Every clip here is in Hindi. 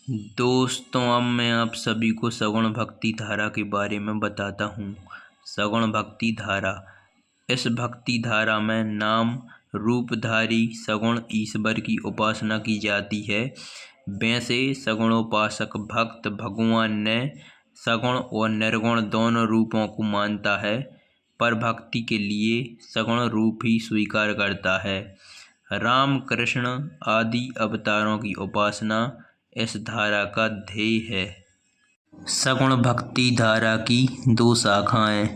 दोस्तों, अब मैं आप सभी को सगुण भक्ति धारा के बारे में बताता हूँ। सगुण भक्ति धारा, इस भक्ति धारा में नाम रूपधारी सगुण ईश्वर की उपासना की जाती है। वैसे सगुणोपासक भक्त भगवान ने सगुण और निर्गुण दोनों रूपों को मानता है, पर भक्ति के लिए सगुण रूप ही स्वीकार करता है। राम कृष्ण आदि अवतारों की उपासना इस धारा का ध्येय है। सगुण भक्ति धारा की दो शाखाएं,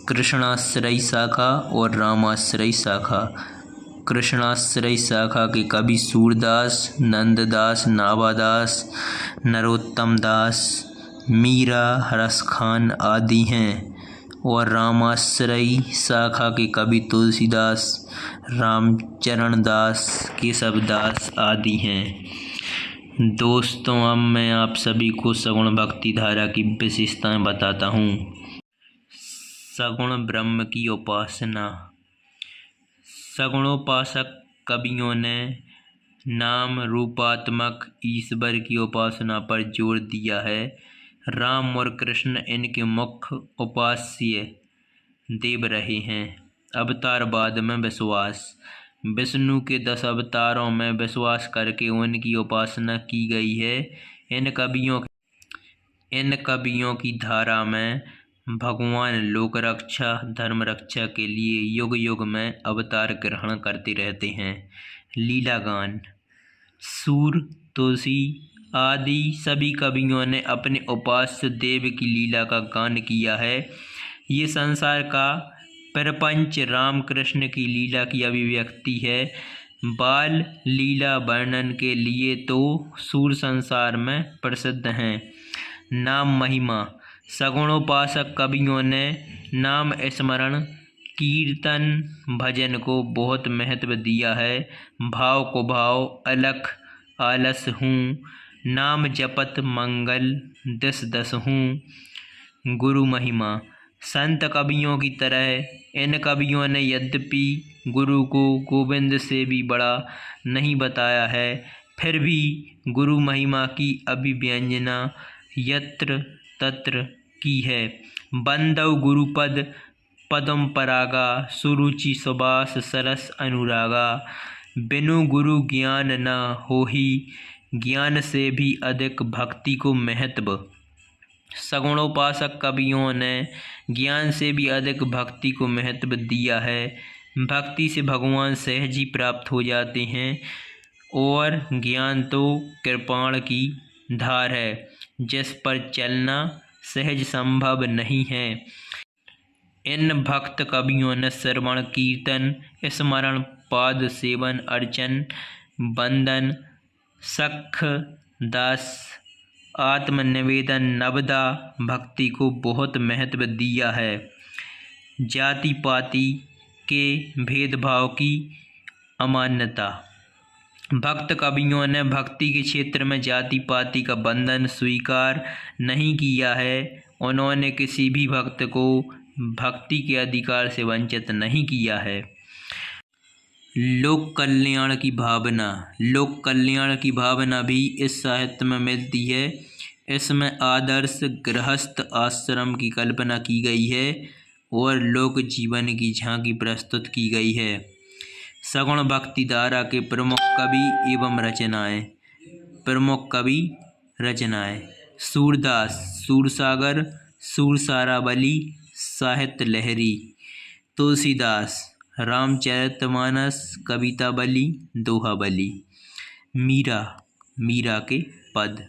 कृष्णाश्रयी शाखा और रामाश्रयी शाखा। कृष्णाश्रयी शाखा के कवि सूरदास, नंददास, नाभादास, नरोत्तम दास, मीरा, हरसखान आदि हैं और रामाश्रयी शाखा के कवि तुलसीदास, रामचरण दास, केशवदास आदि हैं। दोस्तों, अब मैं आप सभी को सगुण भक्ति धारा की विशेषताएं बताता हूँ। सगुण ब्रह्म की उपासना। सगुणोपासक कवियों ने नाम रूपात्मक ईश्वर की उपासना पर जोर दिया है। राम और कृष्ण इनके मुख्य उपास्य देव रहे हैं। अवतारवाद में विश्वास। विष्णु के 10 अवतारों में विश्वास करके उनकी उपासना की गई है। इन कवियों की धारा में भगवान लोक रक्षा, धर्म रक्षा के लिए युग युग में अवतार ग्रहण करते रहते हैं। लीला गान। सूर, तुलसी आदि सभी कवियों ने अपने उपास्य देव की लीला का गान किया है। ये संसार का प्रपंच राम कृष्ण की लीला की अभिव्यक्ति है। बाल लीला वर्णन के लिए तो सूर संसार में प्रसिद्ध हैं। नाम महिमा। सगुणोपासक कवियों ने नाम स्मरण, कीर्तन, भजन को बहुत महत्व दिया है। भाव को भाव, अलख आलस हूँ, नाम जपत मंगल दस दस हूँ। गुरु महिमा। संत कवियों की तरह इन कवियों ने यद्यपि गुरु को गोविंद से भी बड़ा नहीं बताया है, फिर भी गुरु महिमा की अभिव्यंजना यत्र तत्र की है। बंदव गुरुपद पदम परागा, सुरुचि सुबास सरस अनुरागा। बिनु गुरु ज्ञान न होहि, ज्ञान से भी अधिक भक्ति को महत्व। सगुणोपासक कवियों ने ज्ञान से भी अधिक भक्ति को महत्व दिया है। भक्ति से भगवान सहज ही प्राप्त हो जाते हैं और ज्ञान तो कृपाण की धार है, जिस पर चलना सहज संभव नहीं है। इन भक्त कवियों ने श्रवण, कीर्तन, स्मरण, पाद सेवन, अर्चन, वंदन, सख दास, आत्मनिवेदन, नवदा भक्ति को बहुत महत्व दिया है। जाति पाति के भेदभाव की अमान्यता। भक्त कवियों ने भक्ति के क्षेत्र में जाति पाति का बंधन स्वीकार नहीं किया है। उन्होंने किसी भी भक्त को भक्ति के अधिकार से वंचित नहीं किया है। लोक कल्याण की भावना। लोक कल्याण की भावना भी इस साहित्य में मिलती है। इसमें आदर्श गृहस्थ आश्रम की कल्पना की गई है और लोक जीवन की झांकी प्रस्तुत की गई है। सगुण भक्ति धारा के प्रमुख कवि एवं रचनाएं। प्रमुख कवि रचनाएं। सूरदास, सूरसागर, सूरसारावली, साहित्य लहरी। तुलसीदास, रामचरितमानस, कवितावली, दोहावली। मीरा, मीरा के पद।